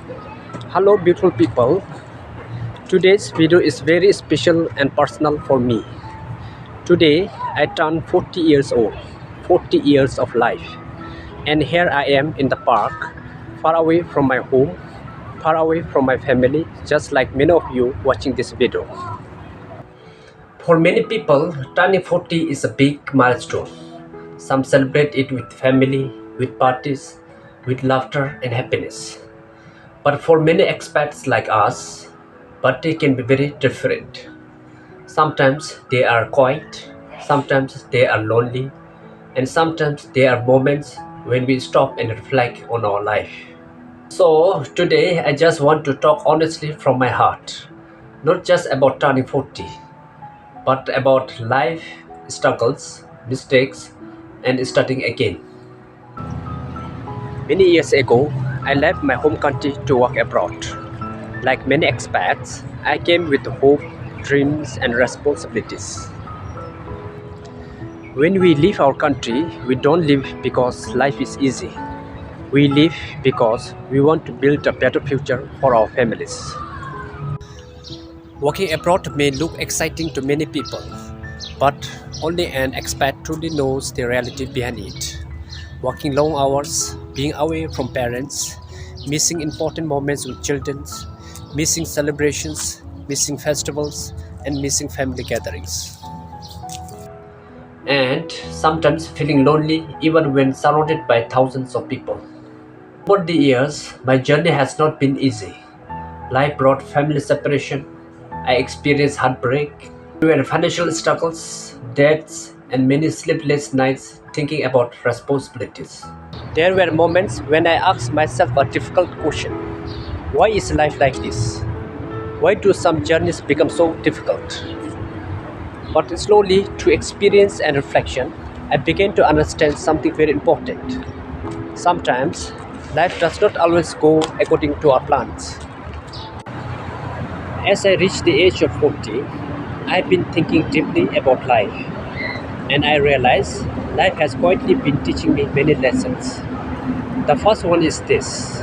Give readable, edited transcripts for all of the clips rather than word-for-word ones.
Hello beautiful people. Today's video is very special and personal for me. Today I turn 40 years old. 40 years of life. And here I am in the park, far away from my home, far away from my family, just like many of you watching this video. For many people, turning 40 is a big milestone. Some celebrate it with family, with parties, with laughter and happiness. But for many expats like us, birthday can be very different. Sometimes they are quiet, sometimes they are lonely, and sometimes there are moments when we stop and reflect on our life. So today I just want to talk honestly from my heart, not just about turning 40, but about life, struggles, mistakes, and starting again. Many years ago, I left my home country to work abroad. Like many expats, I came with hope, dreams, and responsibilities. When we leave our country, we don't live because life is easy. We live because we want to build a better future for our families. Working abroad may look exciting to many people, but only an expat truly knows the reality behind it. Working long hours, being away from parents, missing important moments with children, missing celebrations, missing festivals, and missing family gatherings. And sometimes feeling lonely even when surrounded by thousands of people. Over the years, my journey has not been easy. Life brought family separation. I experienced heartbreak. There were financial struggles, debts, and many sleepless nights thinking about responsibilities. There were moments when I asked myself a difficult question. Why is life like this? Why do some journeys become so difficult? But slowly, through experience and reflection, I began to understand something very important. Sometimes, life does not always go according to our plans. As I reached the age of 40, I've been thinking deeply about life, and I realize life has quietly been teaching me many lessons. The first one is this: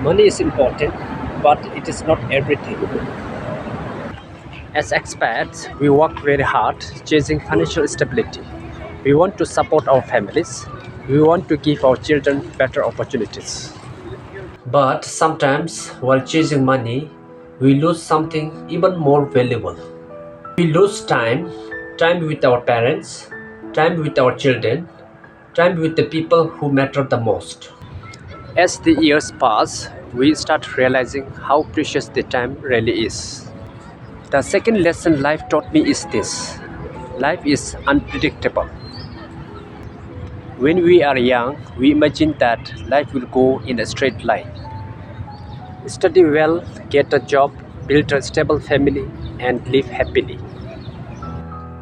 money is important, but it is not everything. As expats, we work very hard chasing financial stability. We want to support our families. We want to give our children better opportunities. But sometimes, while chasing money, we lose something even more valuable. We lose time, time with our parents, time with our children, time with the people who matter the most. As the years pass, we start realizing how precious the time really is. The second lesson life taught me is this: life is unpredictable. When we are young, we imagine that life will go in a straight line. Study well, get a job, build a stable family, and live happily.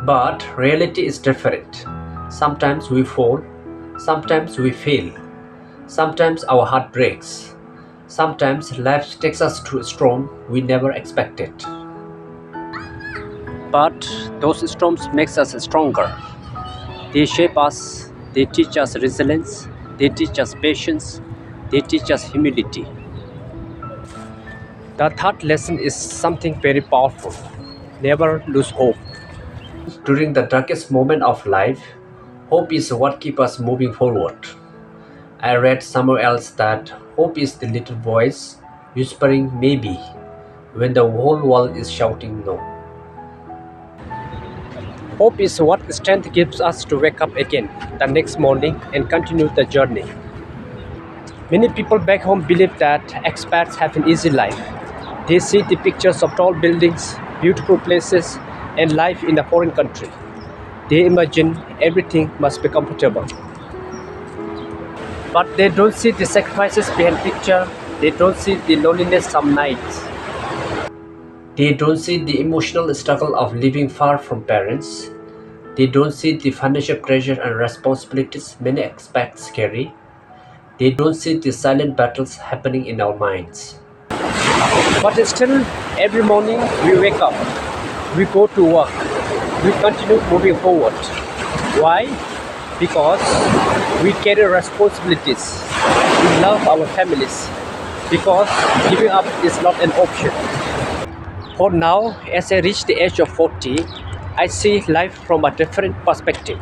But reality is different. Sometimes we fall, sometimes we fail, sometimes our heart breaks, sometimes life takes us to a storm we never expected. But those storms makes us stronger. They shape us, they teach us resilience, they teach us patience, they teach us humility. The third lesson is something very powerful. Never lose hope. During the darkest moment of life, hope is what keeps us moving forward. I read somewhere else that hope is the little voice whispering maybe when the whole world is shouting no. Hope is what strength gives us to wake up again the next morning and continue the journey. Many people back home believe that expats have an easy life. They see the pictures of tall buildings, beautiful places, and life in a foreign country. They imagine everything must be comfortable. But they don't see the sacrifices behind picture. They don't see the loneliness some nights. They don't see the emotional struggle of living far from parents. They don't see the financial pressure and responsibilities many expats carry. They don't see the silent battles happening in our minds. But still, every morning we wake up, we go to work, we continue moving forward. Why? Because we carry responsibilities. We love our families. because giving up is not an option. For now, as I reach the age of 40, I see life from a different perspective.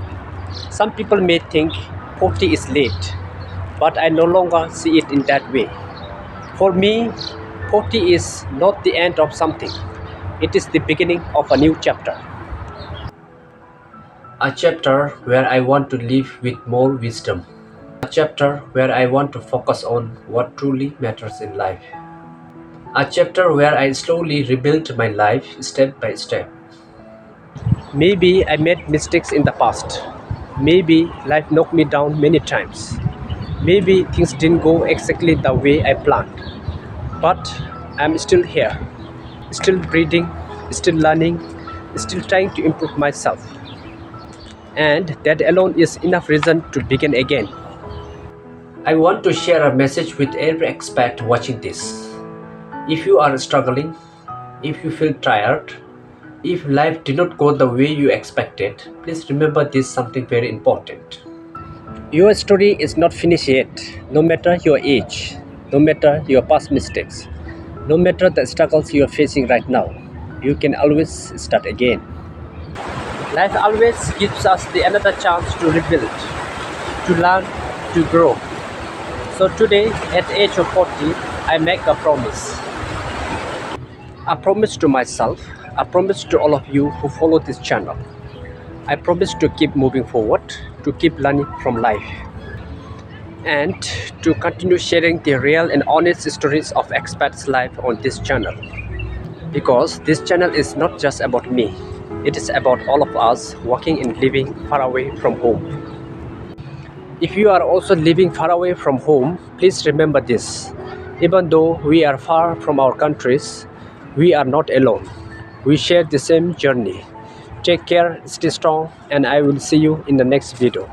Some people may think 40 is late, but I no longer see it in that way. For me, 40 is not the end of something, it is the beginning of a new chapter. A chapter where I want to live with more wisdom. A chapter where I want to focus on what truly matters in life. A chapter where I slowly rebuild my life step by step. Maybe I made mistakes in the past. Maybe life knocked me down many times. Maybe things didn't go exactly the way I planned. But I'm still here, still breathing, still learning, still trying to improve myself. And that alone is enough reason to begin again. I want to share a message with every expat watching this. If you are struggling, if you feel tired, if life did not go the way you expected, please remember this something very important. Your story is not finished yet, no matter your age, no matter your past mistakes, no matter the struggles you are facing right now. You can always start again. Life always gives us the another chance to rebuild, to learn, to grow. So today, at the age of 40, I make a promise. A promise to myself, a promise to all of you who follow this channel. I promise to keep moving forward, to keep learning from life, and to continue sharing the real and honest stories of expats' life on this channel. Because this channel is not just about me, it is about all of us working and living far away from home. If you are also living far away from home, please remember this. Even though we are far from our countries, we are not alone. We share the same journey. Take care, stay strong, and I will see you in the next video.